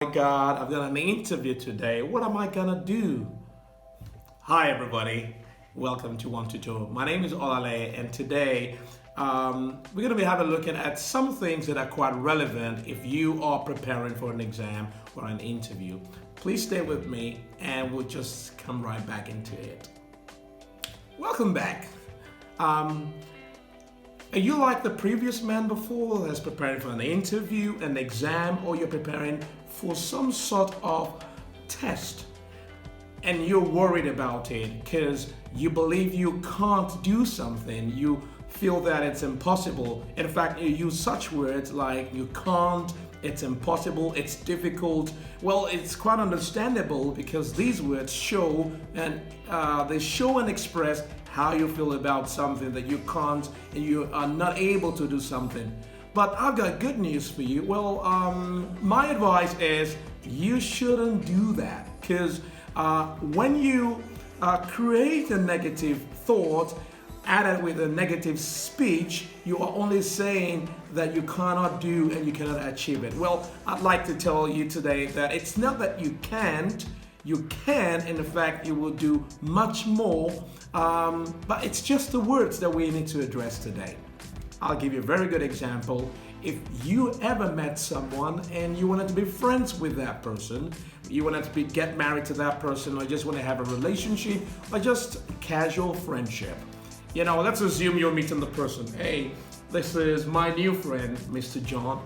My God, I've got an interview today. What am I gonna do? Hi, everybody. Welcome to Untitled. My name is Olale, and today we're gonna be having a look at some things that are quite relevant if you are preparing for an exam or an interview. Please stay with me, and we'll just come right back into it. Welcome back. Are you like the previous man before that's preparing for an interview, an exam, or you're preparing for some sort of test and you're worried about it because you believe you can't do something, you feel that it's impossible. In fact, you use such words like you can't, it's impossible, it's difficult. Well, it's quite understandable because these words show and express how you feel about something that you can't and you are not able to do something. But I've got good news for you. Well, my advice is you shouldn't do that because when you create a negative thought added with a negative speech, you are only saying that you cannot do and you cannot achieve it. Well, I'd like to tell you today that it's not that you can't. You can, and in fact, you will do much more, but it's just the words that we need to address today. I'll give you a very good example. If you ever met someone and you wanted to be friends with that person, you wanted to get married to that person, or just want to have a relationship, or just casual friendship. Let's assume you're meeting the person. Hey, this is my new friend, Mr. John.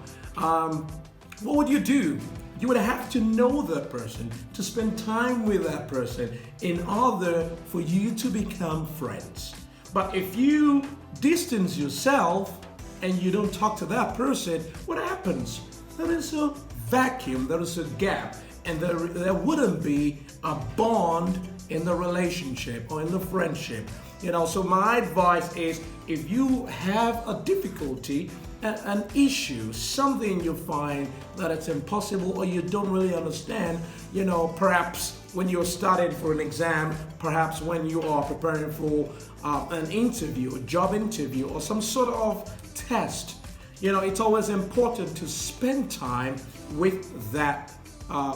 What would you do? You would have to know that person, to spend time with that person in order for you to become friends. But if you distance yourself and you don't talk to that person, what happens? There is a vacuum, there is a gap, and there wouldn't be a bond in the relationship or in the friendship. So my advice is if you have a difficulty, an issue, something you find that it's impossible or you don't really understand, perhaps when you're studying for an exam, perhaps when you are preparing for an interview, a job interview, or some sort of test, it's always important to spend time with that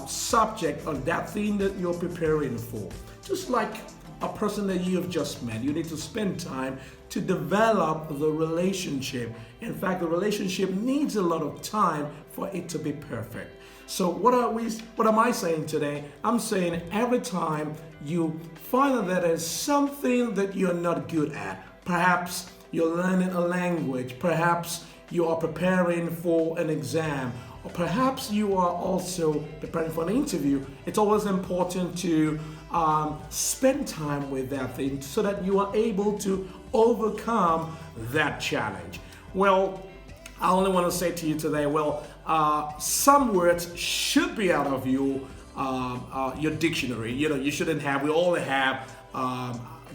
subject or that thing that you're preparing for. Just like a person that you have just met, you need to spend time to develop the relationship. In fact, the relationship needs a lot of time for it to be perfect. So what am I saying today? I'm saying every time you find that there's something that you're not good at, perhaps you're learning a language, perhaps you are preparing for an exam, or perhaps you are also preparing for an interview, it's always important to spend time with that thing so that you are able to overcome that challenge. Well, I only want to say to you today, some words should be out of your dictionary. You shouldn't have, we all have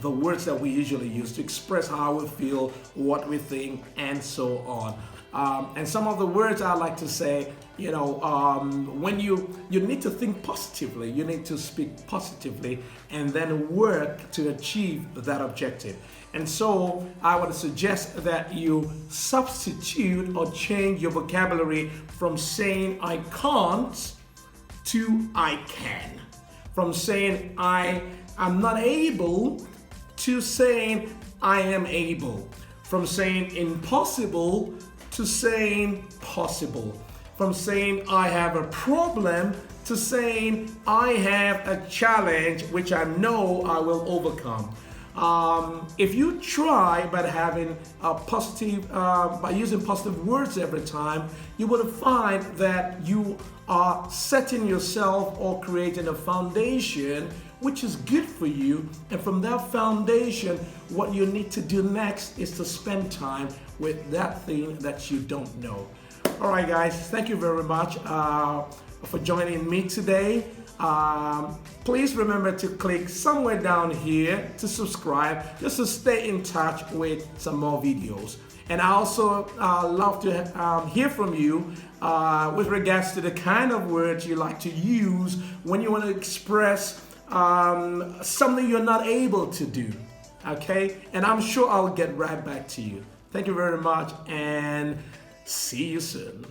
the words that we usually use to express how we feel, what we think, and so on. And some of the words I like to say, when you need to think positively, you need to speak positively and then work to achieve that objective. And so I would suggest that you substitute or change your vocabulary from saying I can't to I can. From saying I am not able to saying I am able. From saying impossible to saying possible. From saying I have a problem to saying I have a challenge which I know I will overcome. If you try by using positive words every time, you will find that you are setting yourself or creating a foundation which is good for you. And from that foundation, what you need to do next is to spend time with that thing that you don't know. All right, guys, thank you very much for joining me today. Please remember to click somewhere down here to subscribe just to stay in touch with some more videos. And I also love to hear from you with regards to the kind of words you like to use when you want to express something you're not able to do. Okay? And I'm sure I'll get right back to you. Thank you very much and see you soon.